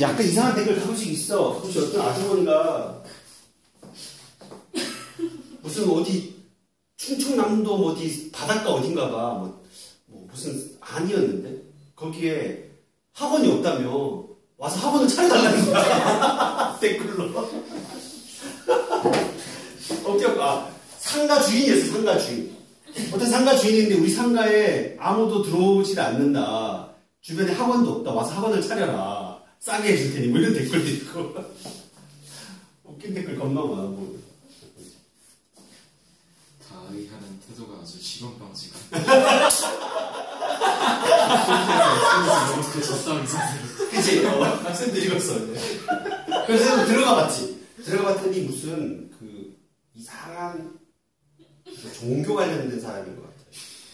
약간 이상한 댓글 가끔씩 있어. 가끔씩 어떤 아주머니가 무슨 어디 충청남도 뭐 어디 바닷가 어딘가가 뭐 무슨 안이었는데 거기에 학원이 없다며 와서 학원을 차려달라는 거야. 댓글로. 상가 주인이었어. 상가 주인. 어떤 상가 주인인데 우리 상가에 아무도 들어오질 않는다. 주변에 학원도 없다. 와서 학원을 차려라. 싸게 해줄 테니 뭐 이런 댓글도 있고. 웃긴 댓글 겁나 많아. 뭐. 다의하는 태도가 아주 시범방지고. 그치? 학생도 읽었어. 그래서 들어가 봤지. 들어가 봤더니 무슨 이상한 종교 관련된 사람인 것 같아.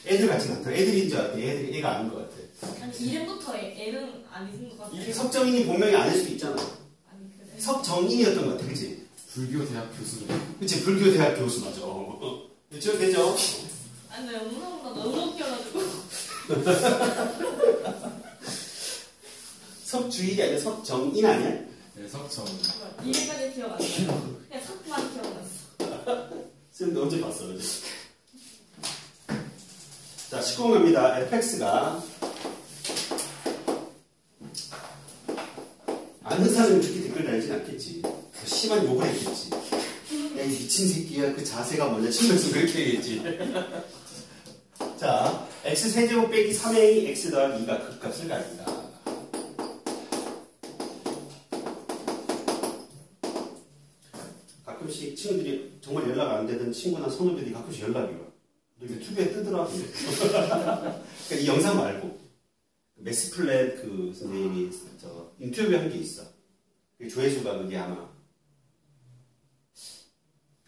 애들 같진 않다. 애들인 줄 알았더니 애가 아닌 것 같아. 아니 이름부터 애는 아닌 것 같아. 석정인이 본명이 아닐 수도 있잖아. 아니 그래. 석정인이었던 것 같아. 그치? 불교 대학 교수. 그치? 불교 대학 교수 맞아. 그쵸? 되죠? 아니 나 영상보다 너무 웃겨가지고. 석주일이 아니라 석정인 아니야? 네, 석정. 이름까지 기억 안 나요. 그냥 석만 기억났어. 쌤도 언제 봤어? 그치? 자, 19번입니다. fx가 아는 사람은 그렇게 댓글 달진 않겠지. 심한 욕을 했겠지. 야, 이 미친 새끼야. 그 자세가 뭐냐. 치면서 그렇게 얘기했지. 자, x 세제곱 빼기 3a x 더하기 2가 극값을 가진다. 가끔씩 친구들이 정말 연락 안 되던 친구나 선후배들이 가끔씩 연락이 와. 너 유튜브에 뜨더라고. 그러니까 이 영상 말고 매스플랫 그 선생님이 인터뷰 한 게 있어. 조회수가 그게 아마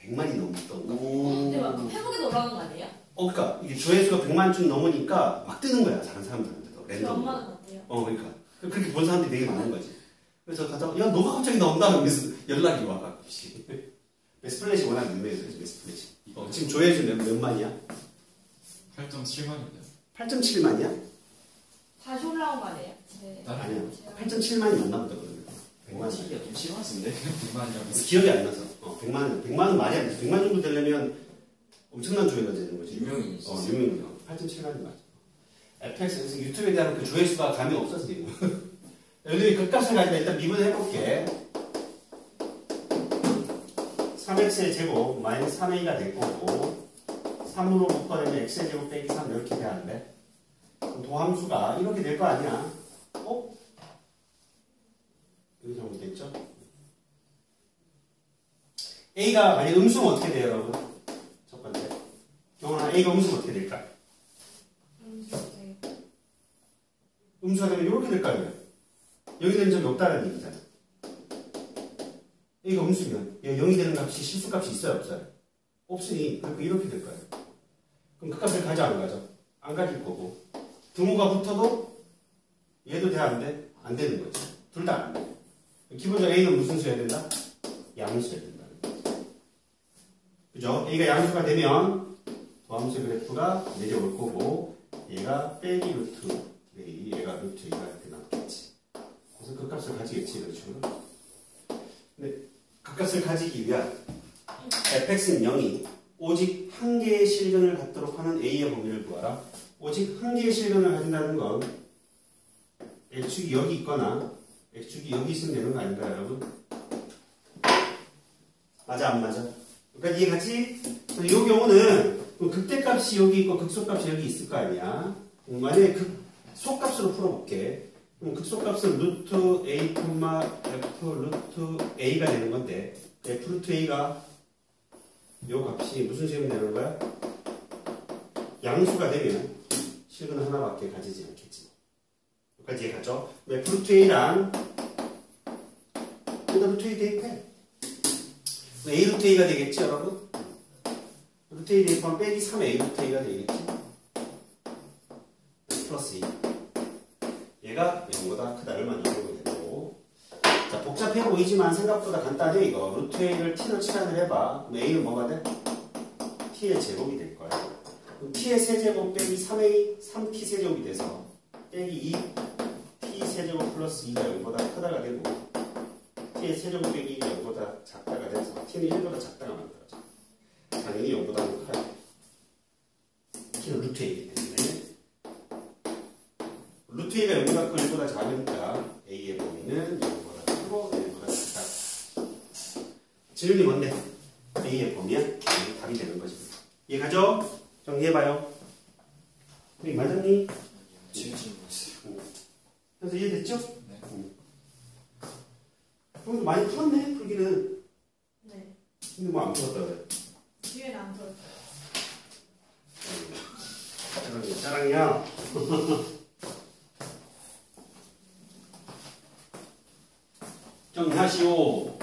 100만이 넘었던. 대박. 그 페북에도 올라오는 거 아니에요? 그러니까 이게 조회수가 100만 좀 넘으니까 막 뜨는 거야. 다른 사람들한테도. 랜덤. 엄마는 어때요? 그러니까 그렇게 본 사람들이 되게 많은 거지. 그래서 가다가 야 너가 갑자기 나온다 하면서 연락이 와 가끔씩. 매스플랫이 워낙 유명해서 매스플랫이. 지금 조회수 몇 만이야? 8.7만입니다. 8.7만이야? 다시 올라온 거 아니에요? 아니야. 8.7만이 맞나 보다 그러면. 100만. 좀 심하신데? 100만이라고. 기억이 안 나서. 100만은 말이 안 돼. 100만 정도 되려면 엄청난 조회가 되는 거지. 유명인. 유명인. 8.7만이 맞아. FX에서 유튜브에 대한 그 조회수가 감이 없어서 지금. 여기 극값을 가지고 일단 미분을 해볼게. 3x의 제곱 마이너스 3a가 될 거고 3으로 묶어내면 x의 제곱 빼기 3 이렇게 되는데 도함수가 이렇게 될 거 아니야? 여기 잘못됐죠? a가 만약 음수면 어떻게 돼요 여러분? 첫 번째 경원아 a가 음수면 어떻게 될까? 음수가 되면 이렇게 될 거 아니야? 여기 되는 점이 없다는 얘기잖아. a가 음수면 0이 되는 값이 실수값이 있어요 없어요? 없으니 그러니까 이렇게 될 거예요. 그럼 그 값을 가져 안 가져? 안 가질 거고 등호가 붙어도 얘도 돼 안 돼? 안 되는 거지. 둘 다 안 돼. 기본적으로 a는 무슨 수여야 된다? 양수여야 된다. 그죠? a가 양수가 되면 도함수 그래프가 내려올 거고 얘가 빼기 루트 a 얘가 루트 2가 이렇게 남겠지. 그래서 그 값을 가지겠지 이런 식으로. 근데 그 값을 가지기 위한 fx는 0이 오직 한 개의 실근을 갖도록 하는 a의 범위를 구하라. 오직 한 개의 실근을 가진다는 건 x축이 여기 있거나 x축이 여기 있으면 되는 거 아닌가요 여러분? 맞아 안 맞아? 그러니까 이해가지? 이 경우는 극대값이 여기 있고 극소값이 여기 있을 거 아니야. 만약에 극소값으로 풀어볼게. 그럼 극소값은 루트 a, f 루트 a가 되는 건데 f 루트 a가 요 값이 무슨 식으로 되는 거야? 양수가 되면 실근은 하나밖에 가지지 않겠지. 여기까지 이해가죠? f 루트 a랑 여기다 루트 a 대입해. a 루트 a가 되겠지 여러분? 루트 a 대입하면 빼기 3a 루트 a가 되겠지? 플러스 2 얘가 0보다 크다 얼마나 이용이 되고. 자 복잡해 보이지만 생각보다 간단해 이거. 루트 a를 t로 치환을 해봐. 그럼 a는 뭐가 돼? t의 제곱이 될 거야. 그럼 t의 세제곱 빼기 3a 3t 세제곱이 돼서 빼기 2 t 세제곱 플러스 2가 0보다 크다가 되고 t의 세제곱 빼기 0보다 작다가 돼서 t는 1보다 작다가 만들어져. 당연히 0보다는 커야 돼. t는 루트 a이기 때문에 루트 a가 0보다 크고 1보다 작으니까 a의 범위는 0보다 크고 1보다 작다. 질문이 뭔데? a의 범위야? 이게 답이 되는 거지. 이해가죠? 정리해봐요. 우리 맞았니? 지금 모르겠어요. 그래서 이해됐죠? 네. 그래도 많이 풀었네, 풀기는. 네. 근데 뭐 안 풀었다 그래. 뒤에는 안 들었어요. 짜랑이야. 정리하시오.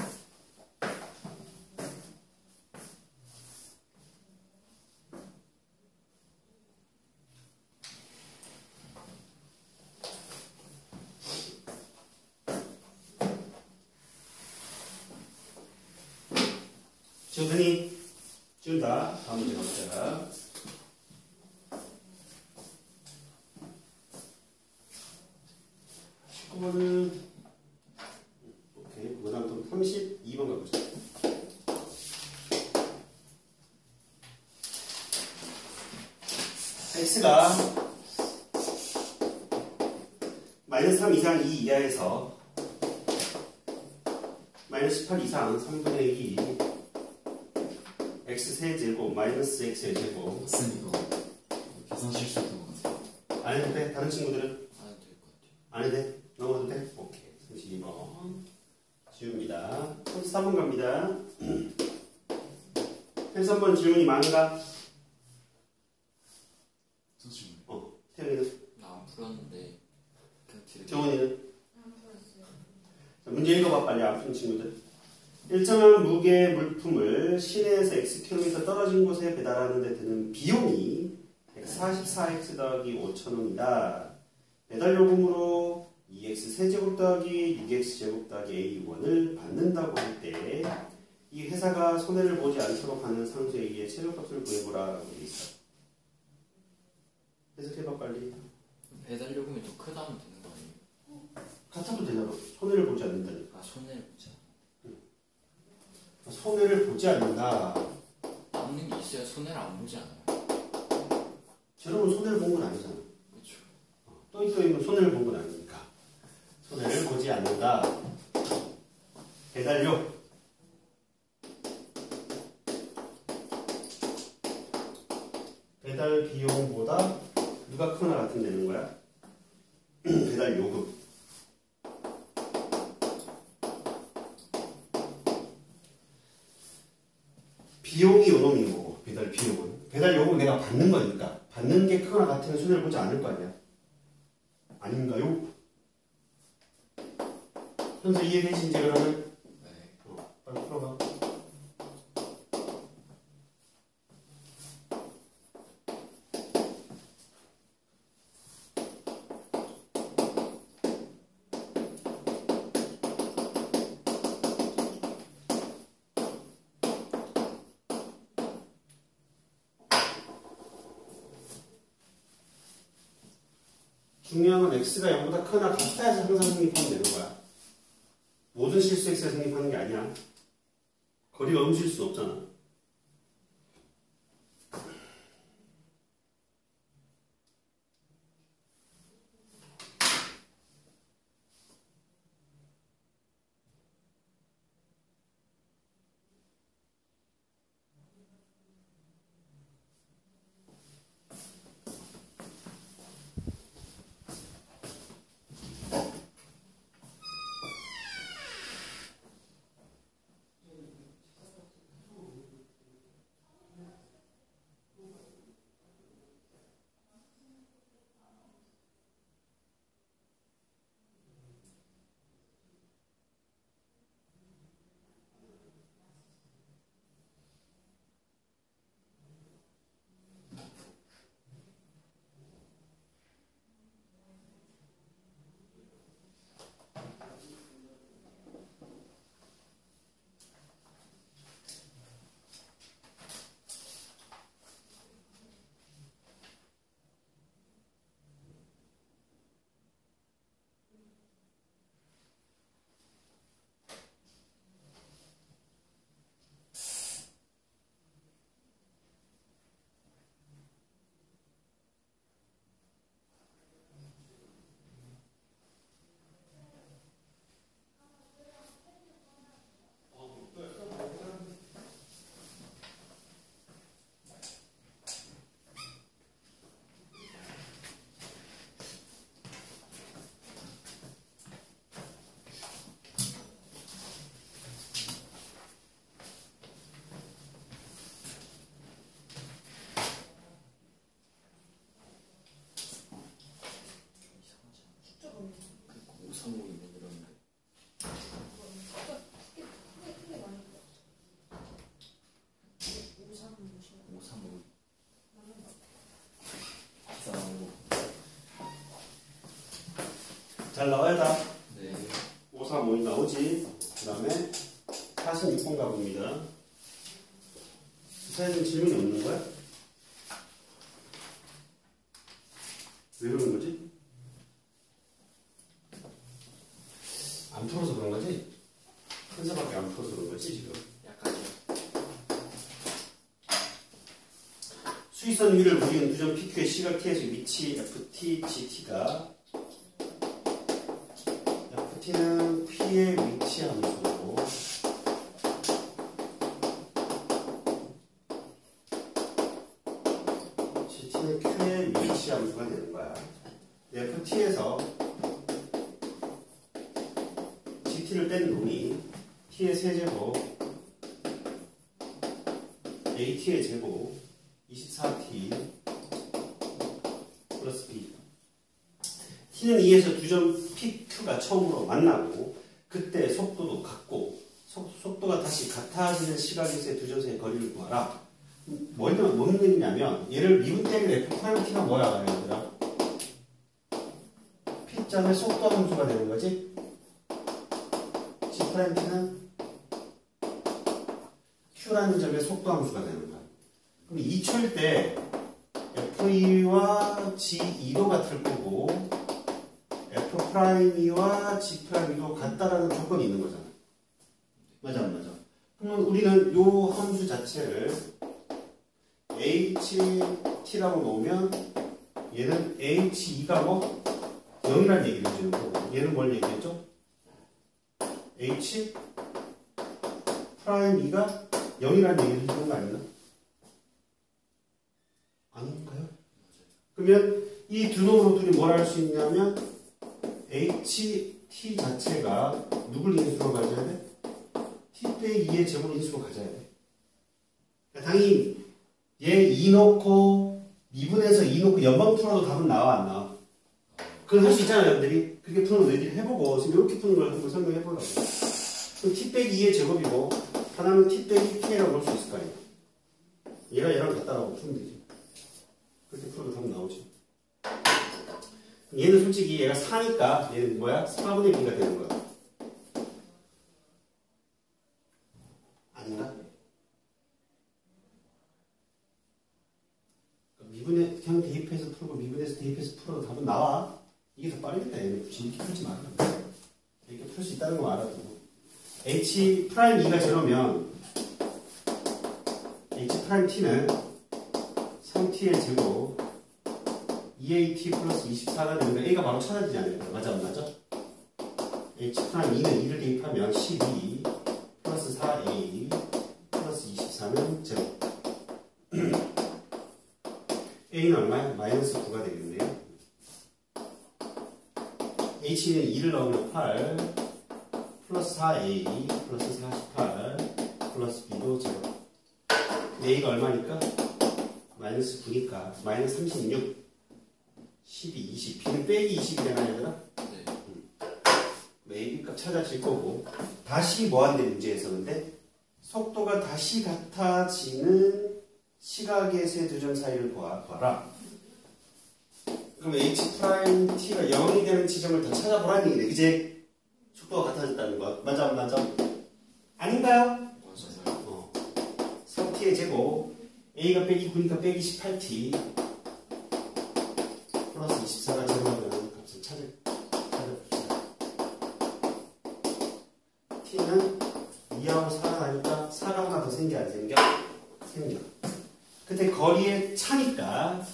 지우더니 지운다. 다음 문제 가보자. 이거는 오케이. 그다음 또 32번 가보자. x가 마이너스 3 이상 2 이하에서 마이너스 18 이상 3분의 2 x 세제곱 마이너스 x의 제곱 쌤 이거 계산 실수했던 것 같아요. 안 해도 돼? 다른 친구들은? 안 해도 될 것 같아요. 안 해도 돼? 넘어도 돼? 오케이. 32번 지웁니다. 33번 갑니다. 33번 질문이 많은가? 저 질문. 태영이는? 나 안 풀었는데 그냥 뒤에. 정원이는? 안 들었어요. 자, 문제 읽어봐 빨리 안 푼 친구들. 일정한 무게의 물품을 시내에서 Xkm 떨어진 곳에 배달하는 데 드는 비용이 144x 더하기 5,000원이다. 배달 요금으로 2x 세제곱 더하기 6x 제곱 더하기 a1을 받는다고 할 때 이 회사가 손해를 보지 않도록 하는 상수 a의 최저값을 구해보라 라고 돼 있어. 해석해봐 빨리. 배달 요금이 더 크다면 되는 거 아니에요? 같아도 되잖아. 손해를 보지 않는다니까. 아 손해를 보자. 손해를 보지 않는다. 남는 게 있어야 손해를 안 보지 않아요. 저러면 손해를 본 건 아니잖아. 그렇죠. 또이또이면 손해를 본 건 아니니까. 손해를 보지 않는다. 배달료. 배달 비용보다 누가 크거나 같은 되는 거야? 배달 요금. 비용이 요놈인 거고, 배달 비용은. 배달 요금은 내가 받는 거니까. 받는 게 크거나 같으면 손해를 보지 않을 거 아니야. 아닌가요? 현재 이해되신지 그러면? 네. 빨리 풀어봐. 중요한 건 x가 0보다 크거나 같아야지 항상 성립하면 되는 거야. 모든 실수 x가 성립하는 게 아니야. 거리가 음수일 수는 없잖아. 잘 나와야 다. 네. 535이 나오지. 그 다음에 46번 가봅니다. 사회는 질문이 없는 거야? 왜 그러는 거지? 안 풀어서 그런 거지? 한사밖에 안 풀어서 그런 거지 지금? 약간요. 수위선 위를 우리는 두점 PQ의 시각 T에서 위치 FT, GT가 FT는 P의 위치 함수고 GT는 Q의 위치 함수가 되는 거야. FT에서 GT를 뺀 놈이 T의 세제곱 AT의 제곱 24t 플러스 b. t는 2에서 두 점 pq가 처음으로 만나고 그때 속도도 같고 속도가 다시 같아지는 시각에서의 두 점사이의 거리를 구하라. 뭔 얘기냐면 얘를 미분되는 f't가 뭐야 얘들아? p점의 속도 함수가 되는 거지. g't는 q라는 점의 속도 함수가 되는 거야. 그럼 2초일 때 F2와 G2도 같을 거고 F'E와 G'E도 같다라는 조건이 있는 거잖아. 맞아 안 맞아? 그러면 우리는 요 함수 자체를 HT라고 놓으면 얘는 H2가 뭐 0이라는 얘기를 해주는 거고 얘는 뭘 얘기했죠? H 프라임 2가 0이라는 얘기를 해주는 거 아닌가? 아닌가요? 그러면 이 두 놈으로 둘이 뭘 할 수 있냐면 HT 자체가 누굴 인수로 가져야 돼? T 빼기 2의 제곱 인수로 가져야 돼. 그러니까 당연히 얘 2 놓고 미분해서 2 놓고 연방 풀어도 답은 나와 안 나와? 그건 할 수 있잖아요 여러분들이. 그렇게 푸는 거 너희들이 해보고 지금 이렇게 푸는 걸 한번 설명해 보려고. 그럼 T 빼기 2의 제곱이고 하나는 T 빼기 K라고 볼 수 있을 거 아니야. 얘가 얘랑 같다라고 풀면 되지. 그렇게 풀어도 답은 나오지. 얘는 솔직히 얘가 4니까 얘는 뭐야? 4분의 B가 되는 거야. 아닌가? 미분에 그냥 대입해서 풀고 미분해서 대입해서 풀어도 답은 나와. 이게 더 빠르겠다. 얘는 굳이 이렇게 풀지 말아. 이렇게 풀 수 있다는 거 알아두고. H 프라임 2가 제로면 H 프라임 T는 3T의 제곱 2AT 플러스 24가 되는데 A가 바로 찾아지지 않을까? 맞아 안 맞아? H 프라임 2는 2를 대입하면 12 플러스 4A 플러스 24는 제로. A는 얼마야? 마이너스 9가 되겠네요. H는 2를 넣으면 8 플러스 4A 플러스 48 플러스 B도 제로. A가 얼마니까? 마이너스 9니까 마이너스 36 12, 20 B는 빼기 20이 되나 얘들아? 네. A, B값 찾아질 거고 다시 뭐한대 문제에서 근데 속도가 다시 같아지는 시각의 세 두 점 사이를 봐라. 그럼 H 프라임 T가 0이 되는 지점을 더 찾아보라는 얘기네. 그치? 속도가 같아졌다는 거. 맞아, 맞아? 아닌가요? 맞아요. 3T의 제곱. A가 빼기 9니까 빼기 18T. 플러스 24가 제곱하면 값을 찾아봅시다. T는 2하고 4가 나니까 4가 하나 더 생겨, 안 생겨? 생겨. 근데 거리의 차니까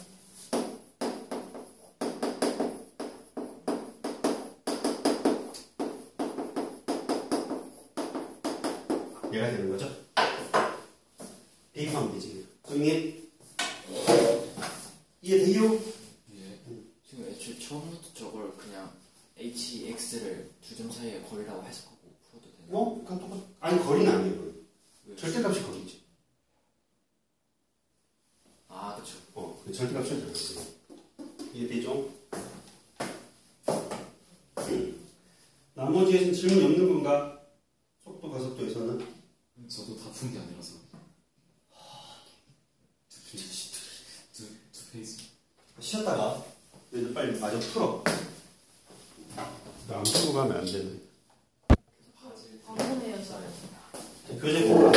얘가 되는 거죠. 대입하면 되지. 정리 이해돼요? 예. 지금 애초에 처음부터 저걸 그냥 HX를 두 점 사이의 거리라고 해석하고 풀어도 되나? 뭐? 그냥 똑같. 아니 거리는 아니에요. 거리. 왜? 절대값이 거리지. 아 그쵸. 절대값이 거리지. 이해되죠? 나머지에서는 질문이 없는 건가? 속도 가속도에서는? 저도 다 푼 게 아니라서. 두 페이지. 쉬었다가 너희들 빨리 마저 풀어. 안 풀고 가면 안 되네. 안 보내요, 저는. 교재 보고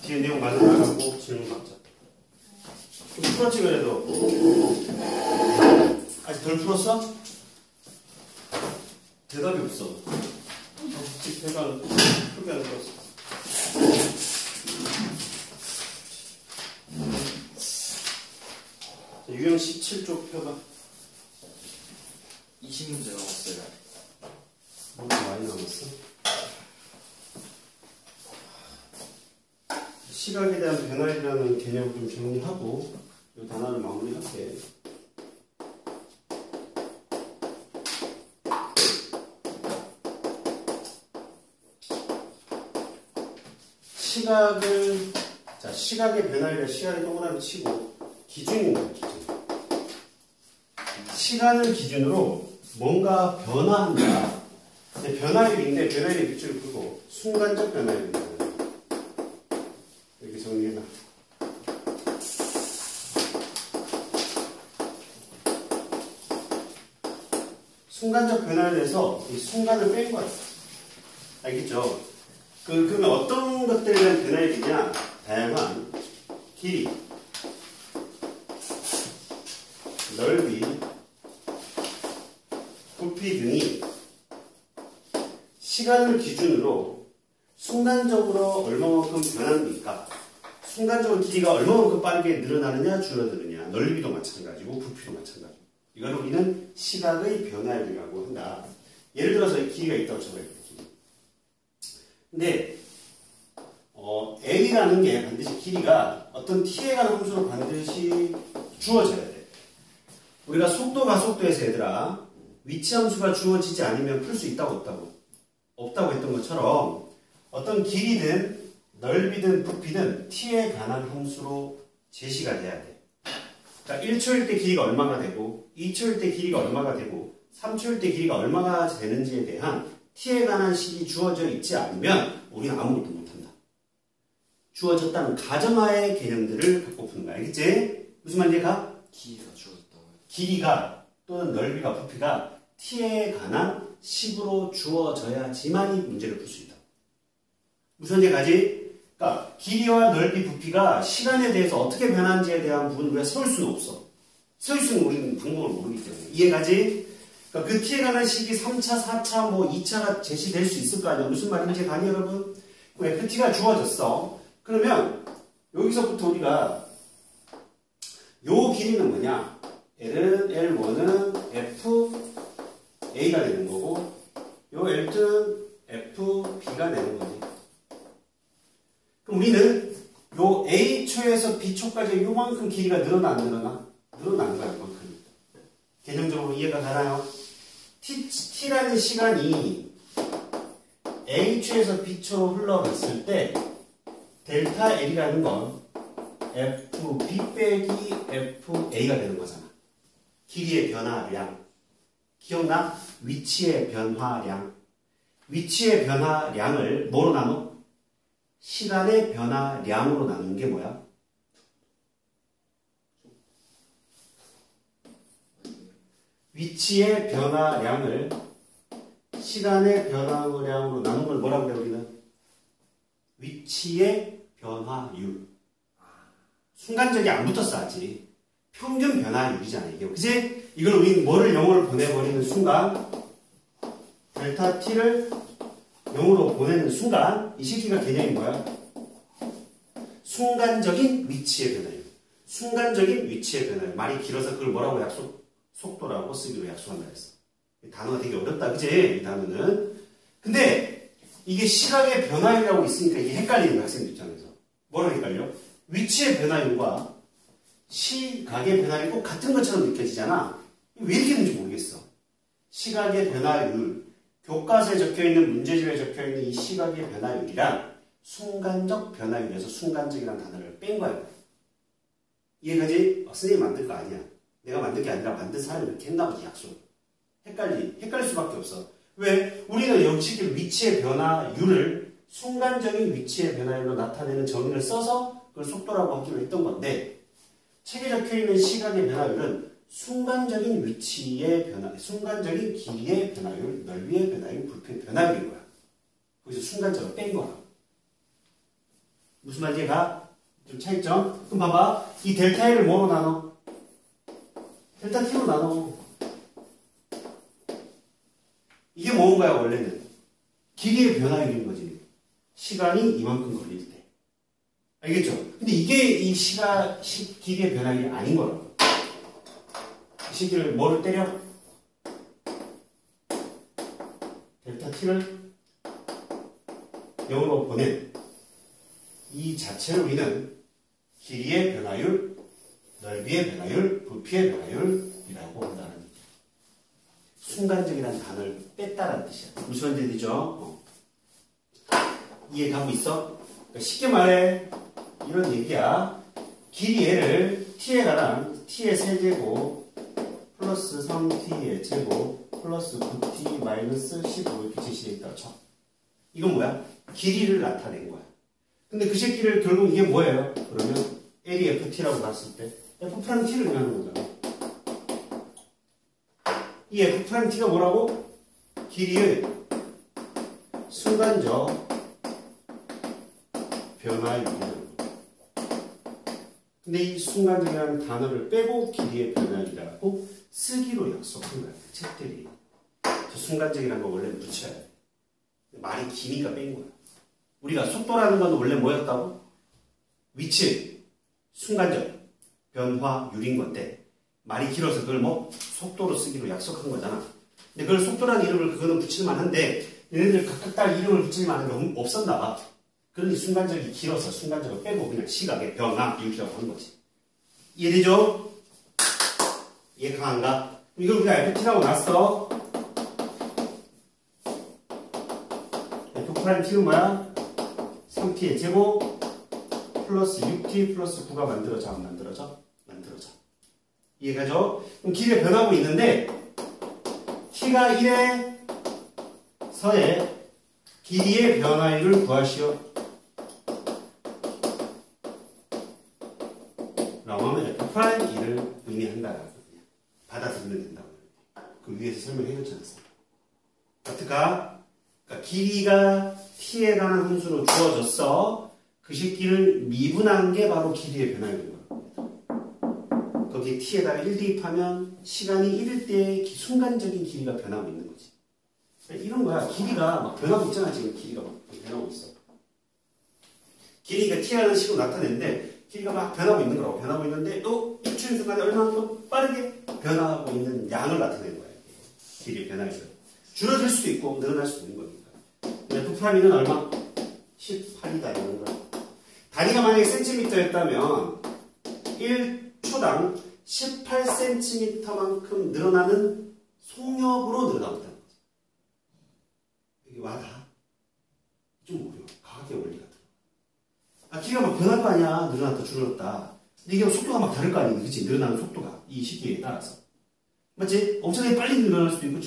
뒤에 내용 맞아 나가고 질문 받자. 좀 풀었지 그래도. 아직 덜 풀었어? 대답이 없어. 대답 풀게 안 풀었어. 자, 유형 17쪽 펴봐. 20문제 나왔어요. 뭐 많이 남았어? 시각에 대한 변화이라는 개념을 좀 정리하고 이 단어를 마무리할게. 시각의 변화이라 시간을 동그라미 치고 기준입니다. 기준. 시간을 기준으로 뭔가 변화한다. 변화율인데 변화율의 밑줄을 끄고 순간적 변화율입니다. 이렇게 정리해놔. 순간적 변화에 대해서 이 순간을 뺀 거야. 알겠죠? 그러면 어떤 것들에 대한 변화율이냐? 다양한 길이, 넓이, 부피 등이 시간을 기준으로 순간적으로 얼마만큼 변합니까? 순간적으로 길이가 얼마만큼 빠르게 늘어나느냐 줄어드느냐, 넓이도 마찬가지고 부피도 마찬가지고, 이걸 우리는 시각의 변화율이라고 한다. 예를 들어서 길이가 있다고 쳐봐요. 근데 A라는 게 반드시 길이가 어떤 t에 관한 함수로 반드시 주어져야 돼. 우리가 속도 가속도에서 얘들아 위치 함수가 주어지지 않으면 풀 수 있다고 없다고? 없다고 했던 것처럼 어떤 길이든 넓이든 부피든 t에 관한 함수로 제시가 돼야 돼. 그러니까 1초일 때 길이가 얼마가 되고 2초일 때 길이가 얼마가 되고 3초일 때 길이가 얼마가 되는지에 대한 t에 관한 식이 주어져 있지 않으면 우리는 아무것도 못한다. 주어졌다는 가정하의 개념들을 갖고 푸는 거야. 알겠지? 무슨 말인가? 길이가 주어졌다고요. 길이가 또는 넓이가 부피가 t에 관한 식으로 주어져야지만 이 문제를 풀 수 있다. 무슨 얘기가지? 그러니까 길이와 넓이, 부피가 시간에 대해서 어떻게 변하는지에 대한 부분을 우리가 세울 수는 없어. 세울 수는 우리는 방법을 모르기 때문에. 이해가지? 그러니까 그 t에 관한 식이 3차, 4차, 뭐 2차가 제시될 수 있을 거 아니야. 무슨 말인지 가니 여러분? 왜? 그 t가 주어졌어. 그러면 여기서부터 우리가 요 길이는 뭐냐? L1은 FA가 되는 거고 요 L2는 FB가 되는 거지. 그럼 우리는 요 A초에서 B초까지 요만큼 길이가 늘어나 안 늘어나? 늘어나는 거야. 요만큼. 개념적으로 이해가 가나요? T라는 시간이 A초에서 B초로 흘러갔을 때 델타 L이라는 건 FB 빼기 FA가 되는 거잖아. 길이의 변화량. 기억나? 위치의 변화량. 위치의 변화량을 뭐로 나눠? 시간의 변화량으로 나누는 게 뭐야? 위치의 변화량을 시간의 변화량으로 나누는 걸 뭐라고 그래 우리는? 위치의 변화율. 순간적이 안 붙었어 아직. 평균 변화율이잖아 이게. 그치? 이걸 우리는 뭐를 0으로 보내버리는 순간 델타 t를 0으로 보내는 순간 이 새끼가 개념이 뭐야? 순간적인 위치의 변화율. 순간적인 위치의 변화율. 말이 길어서 그걸 뭐라고 속도라고 쓰기로 약속한다 했어. 이 단어가 되게 어렵다 그치? 이 단어는. 근데 이게 시각의 변화율이라고 있으니까 이게 헷갈리는 거야 학생들 입장에서. 뭐라고 헷갈려? 위치의 변화율과 시각의 변화율이 꼭 같은 것처럼 느껴지잖아. 왜 이렇게 되는지 모르겠어. 시각의 변화율, 교과서에 적혀있는 문제집에 적혀있는 이 시각의 변화율이란 순간적 변화율에서 순간적이라는 단어를 뺀 거야. 이해가지? 선생님이 만든 거 아니야. 내가 만든 게 아니라 만든 사람이 이렇게 했나 보지 약속. 헷갈릴 수밖에 없어. 왜? 우리는 여기 위치의 변화율을 순간적인 위치의 변화율로 나타내는 정의를 써서 그걸 속도라고 하기로 했던 건데 책에 적혀있는 시각의 변화율은 순간적인 위치의 변화, 순간적인 길이의 변화율, 넓이의 변화율, 부피의 변화율인 거야. 거기서 순간적으로 뺀 거야. 무슨 말인지 가? 좀 차이점? 그럼 봐봐. 이 델타 L을 뭐로 나눠? 델타 T로 나눠. 이게 뭔 거야, 원래는? 길이의 변화율인 거지. 시간이 이만큼 걸릴 때. 알겠죠? 근데 이게 이 길이의 변화율이 아닌 거라고. 이 시기를 뭐를 때려? 델타 T를 0으로 보낸 이 자체를 우리는 길이의 변화율, 넓이의 변화율, 부피의 변화율이라고 한다는 얘기야. 순간적이라는 단어를 뺐다라는 뜻이야. 무슨 말인지죠? 이해가고 있어? 그러니까 쉽게 말해 이런 얘기야. 길이 얘를 t에 관한 t의 세제곱 플러스 3t의 제곱 플러스 9t 마이너스 15 이렇게 제시되어 있다고 쳐. 이건 뭐야? 길이를 나타낸 거야. 근데 그 새끼를 결국 이게 뭐예요? 그러면 L이 FT라고 봤을 때 F'T를 의미하는 거잖아. 이 F'T가 뭐라고? 길이의 순간적 변화율이라는 거. 근데 이 순간적이라는 단어를 빼고 길이의 변화율이라고 쓰기로 약속한 거야. 책들이. 저 순간적이라는 거 원래 붙여야 돼. 말이 기니까 뺀 거야. 우리가 속도라는 건 원래 뭐였다고? 위치, 순간적, 변화율인 건데 말이 길어서 그걸 뭐 속도로 쓰기로 약속한 거잖아. 근데 그걸 속도라는 이름을 그거는 붙일만 한데 얘네들 각각 딸 이름을 붙일만 하는 게 없었나 봐. 그러니 순간적이 길어서 순간적으로 빼고 그냥 시각의 변화 이렇게 하는 거지. 이해되죠? 이해 강한가? 이걸 우리가 FT라고 놨어. F'T는 뭐야? 3t의 제곱 플러스 6t 플러스 9가 만들어져. 만들어져. 이해가죠? 그럼 길이가 변하고 있는데 t가 1에 서에 길이의 변화율을 구하시오. 라고 하면 F'E를 의미한다라고 받아들이면 된다고. 그 위에서 설명해 줬지 않았어? 어떡하? 그러니까 길이가 t에 관한 함수로 주어졌어. 그 새끼를 미분한 게 바로 길이의 변화율인 거야. 거기에 t에다가 1 대입하면 시간이 1일 때 순간적인 길이가 변하고 있는 거지. 이런 거야. 길이가 막 변하고 있잖아. 지금 길이가 막 변하고 있어. 길이가 t라는 식으로 나타내는데 길이가 막 변하고 있는 거라고. 변하고 있는데 또 1초의 순간에 얼마나 또 빠르게 변화하고 있는 양을 나타내는 거야. 길이의 변화율. 줄어들 수도 있고 늘어날 수도 있는 거니까. F'는 얼마? 18이다 이런 거야. 단위가 만약에 센티미터였다면 1초당 18cm만큼 늘어나는 속력으로 늘어나고 있다는 거지. 이게 와닿아? 좀 어려워. 과학의 원리가 들어. 길이가 막 변할 거 아니야. 늘어났다 줄어들었다. 근데 이게 속도가 막 다를 거 아니야. 그치? 늘어나는 속도가. 이 시기에 따라서. 맞지? 엄청나게 빨리 늘어날 수도 있고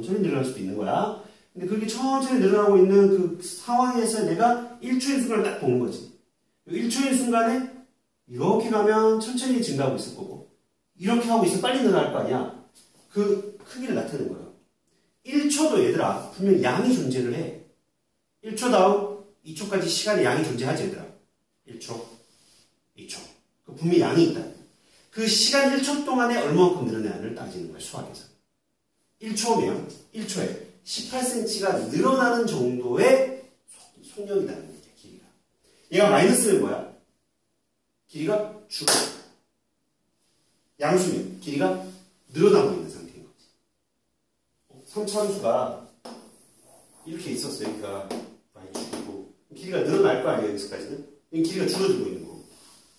천천히 늘어날 수도 있는 거야. 근데 그렇게 천천히 늘어나고 있는 그 상황에서 내가 1초의 순간을 딱 보는 거지. 1초의 순간에 이렇게 가면 천천히 증가하고 있을 거고 이렇게 하고 있으면 빨리 늘어날 거 아니야. 그 크기를 나타내는 거야. 1초도 얘들아 분명 양이 존재를 해. 1초 다음 2초까지 시간에 양이 존재하지 얘들아. 1초, 2초. 분명히 양이 있다. 그 시간 1초 동안에 얼마만큼 늘어나냐를 따지는 거야 수학에서. 1초면 1초에 18cm가 늘어나는 정도의 속력이라는 얘기야. 길이가. 얘가 마이너스는 뭐야? 길이가 줄어. 양수면 길이가 늘어나고 있는 상태인 거지. 3차함수가 이렇게 있었어요. 여기가 많이 줄이고 길이가 늘어날 거 아니에요. 여기서까지는. 길이가 줄어들고 있는 거고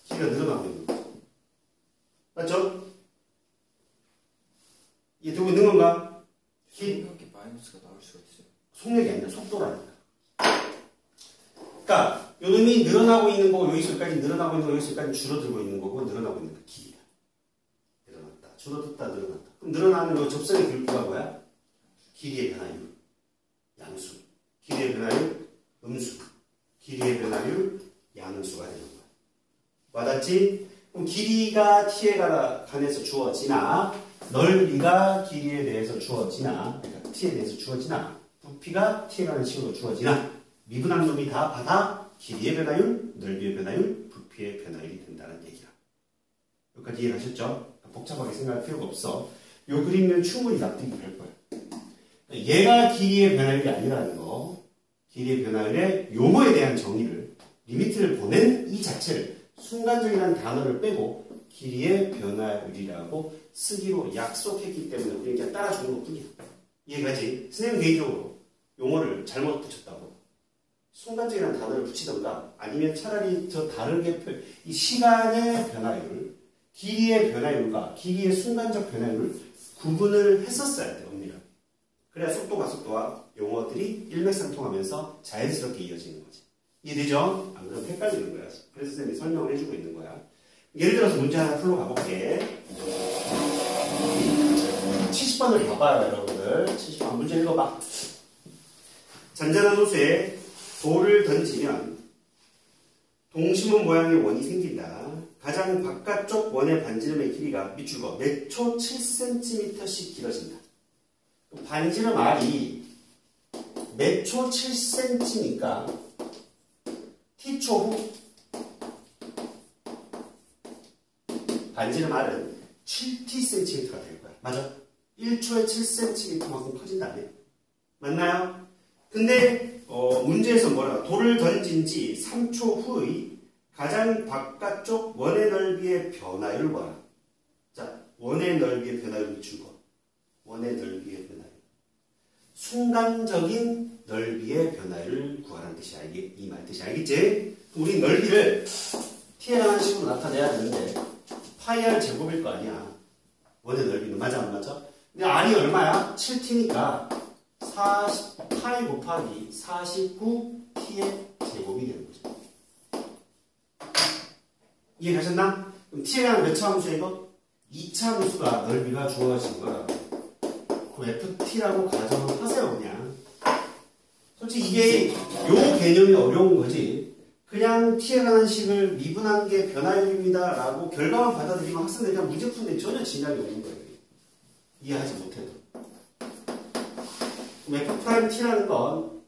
길이가 늘어나고 있는 거죠. 맞죠? 이해되고 있는 건가? 속력이 마이너스가 나올 수가 있어요. 속력이 아니라 속도라니까. 그러니까 요놈이 늘어나고 있는 거고 여기서까지 늘어나고 있는 거 여기서까지 줄어들고 있는 거고 늘어나고 있는 거 길이야. 늘어났다. 줄어들다 늘어났다. 그럼 늘어나는 거 접선의 길이가 뭐야? 길이의 변화율. 양수. 길이의 변화율 음수. 길이의 변화율 양수가 되는 거야. 와닿지? 그럼 그럼 길이가 t에 관해서 주어지나 넓이가 길이에 대해서 주어지나 그러니까 t에 대해서 주어지나 부피가 t에 관한 식으로 주어지나 미분한 놈이 다 받아 길이의 변화율, 넓이의 변화율, 부피의 변화율이 된다는 얘기야. 여기까지 이해하셨죠? 복잡하게 생각할 필요가 없어. 요 그림면 충분히 납득이 될 거야. 얘가 길이의 변화율이 아니라는 거, 길이의 변화율의 용어에 대한 정의를, 리미트를 보낸 이 자체를 순간적이라는 단어를 빼고 길이의 변화율이라고 쓰기로 약속했기 때문에 우리는 그냥 따라주는 것뿐이야. 이해가지? 선생님 개인적으로 용어를 잘못 붙였다고 순간적이라는 단어를 붙이던가 아니면 차라리 저 다르게 이 시간의 변화율, 길이의 변화율과 길이의 순간적 변화율을 구분을 했었어야 돼, 언니가. 그래야 속도와 용어들이 일맥상통하면서 자연스럽게 이어지는 거지. 이해되죠? 안 그러면 헷갈리는 거야. 그래서 선생님이 설명을 해주고 있는 거야. 예를 들어서 문제 하나 풀러 가볼게. 70번을 봐봐요, 여러분들. 70번 문제 읽어봐. 잔잔한 호수에 돌을 던지면 동심원 모양의 원이 생긴다. 가장 바깥쪽 원의 반지름의 길이가 밑줄 거 몇 초 7cm씩 길어진다. 반지름 R이 몇 초 7cm니까 t초 후 반지름 R은 7tcm가 될 거야. 맞아? 1초에 7cm만큼 커진다네. 맞나요? 근데 문제에서 뭐라 돌을 던진 지 3초 후의 가장 바깥쪽 원의 넓이의 변화율을 뭐라? 자, 원의 넓이의 변화율을 준 거. 원의 넓이의 변화율. 순간적인 넓이의 변화율을 구하라는 뜻이 이 말 뜻이 알겠지? 우리 넓이를 t에 관한 식으로 나타내야 되는데 파이 r 제곱일 거 아니야. 원의 넓이는 맞아 안 맞아? 근데 r이 얼마야? 7t니까 40 파이 곱하기 49t의 제곱이 되는 거죠. 이해가셨나? 그럼 t에 관한 몇 차 함수야 이거? 2차 함수가 넓이가 주어진 거라고. 그 ft라고 가정을 하세요 그냥. 솔직히 이게 요 개념이 어려운 거지. 그냥 t에 관한 식을 미분한 게 변화율입니다 라고 결과만 받아들이면 학생들이 그냥 문제 푸는데 전혀 진작이 없는 거예요. 이해하지 못해도. 그럼 f't라는 건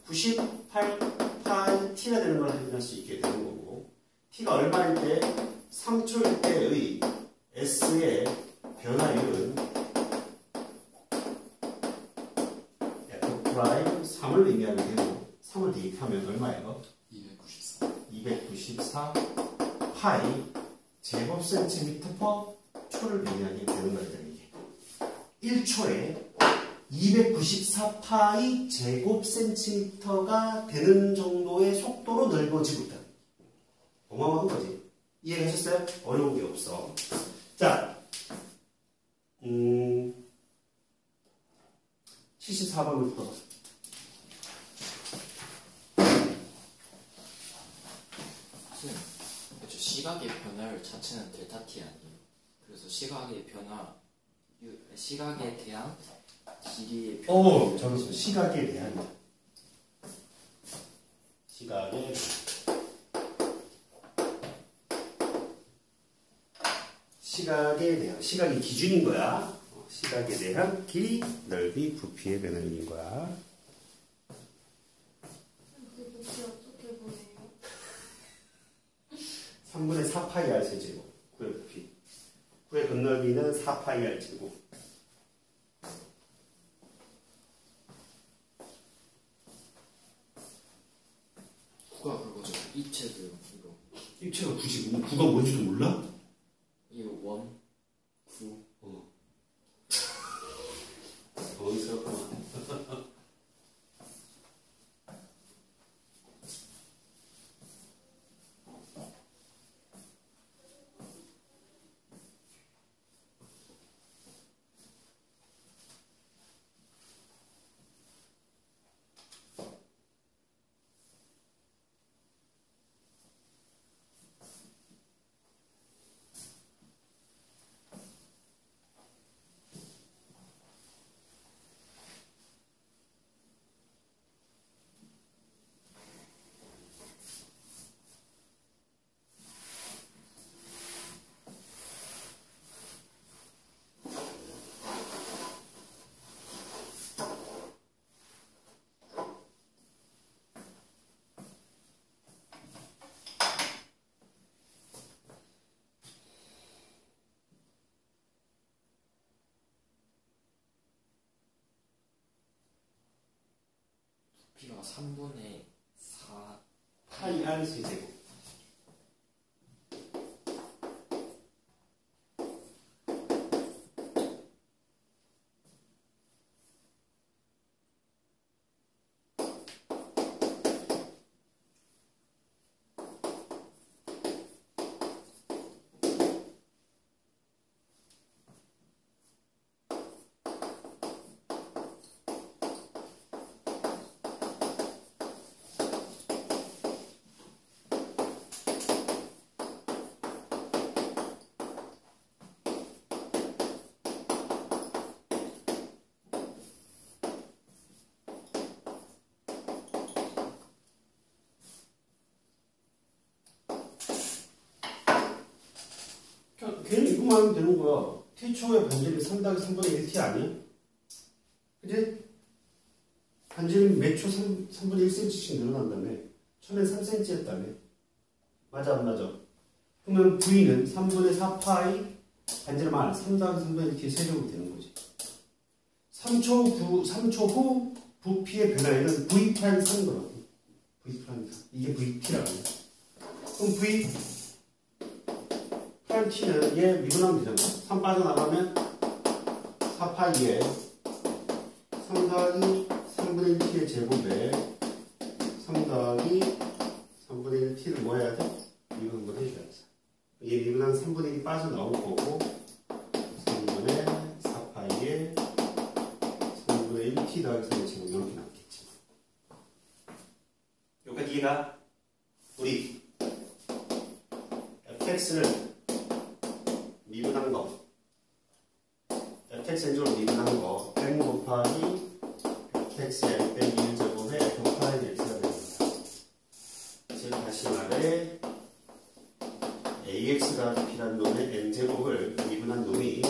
98t가 되는 걸 확인할 수 있게 되는 거고 t가 얼마일 때 3초일 때의 s의 변화율은 f'3을 의미하게 되고 3을 대입하면 얼마예요? 294 파이 제곱 센티미터 퍼 초를 의미하게 되는 거예요. 이게 1초에 294 파이 제곱 센티미터가 되는 정도의 속도로 넓어지고 있다. 어마어마한 거지. 이해하셨어요? 어려운 게 없어. 자, 74번을 풀어봐. 시각의 변화율 자체는 델타 t 아니에요. 그래서 시각에 대한 길이의 변화율. 저기서 시각에 대한 시각이 기준인 거야. 시각에 대한 길이, 넓이, 부피의 변화율인 거야. 그 부피 어떻게 보여요? 3분의 4파이 r 세제곱 9의 부피 9의 건넓이는 4파이 r 제곱. 구가 그거죠. 입체도 이거. 입체가 9지. 9가 뭔지도 몰라? 이거 원, 구. 당황스럽구나. 부피가 3분의 4 파이 r 세제곱. 걔는 이거만 하면 되는 거야. T초의 반지름이 3-3분의 1T 아니야? 그지? 반지름이 매초 3분의 1cm씩 늘어난다며. 처음엔 3cm였다며. 맞아 안 맞아? 그러면 V는 3분의 4파이 반지름 R 3-3분의 1T 세제곱이 되는 거지. 3초 후 부피의 변화에는 V 프라임 3 거라고. V 프라임 3. 이게 VT라고. 그럼 V 프라임 T는 얘 미분하면 되잖아. 3 빠져나가면 4파이에 3 더하기 3분의 1T의 제곱에 3 더하기 3분의 1T를 뭐 해야 돼? 미분 한번 해줘야 돼. 얘 미분한 3분의 1이 빠져나올 거고 3분의 4파이에 3분의 1T 더하기 3의 제곱 이렇게 남겠지. 여기까지 이해가? 우리 fx를 미분한 거 fx n쪽으로 미분한 거 100 곱하기 fxl 빼기 1제곱에 f 파이 x가 됩니다. 즉 다시 말해 ax가 b라는 놈의 n제곱을 미분한 놈이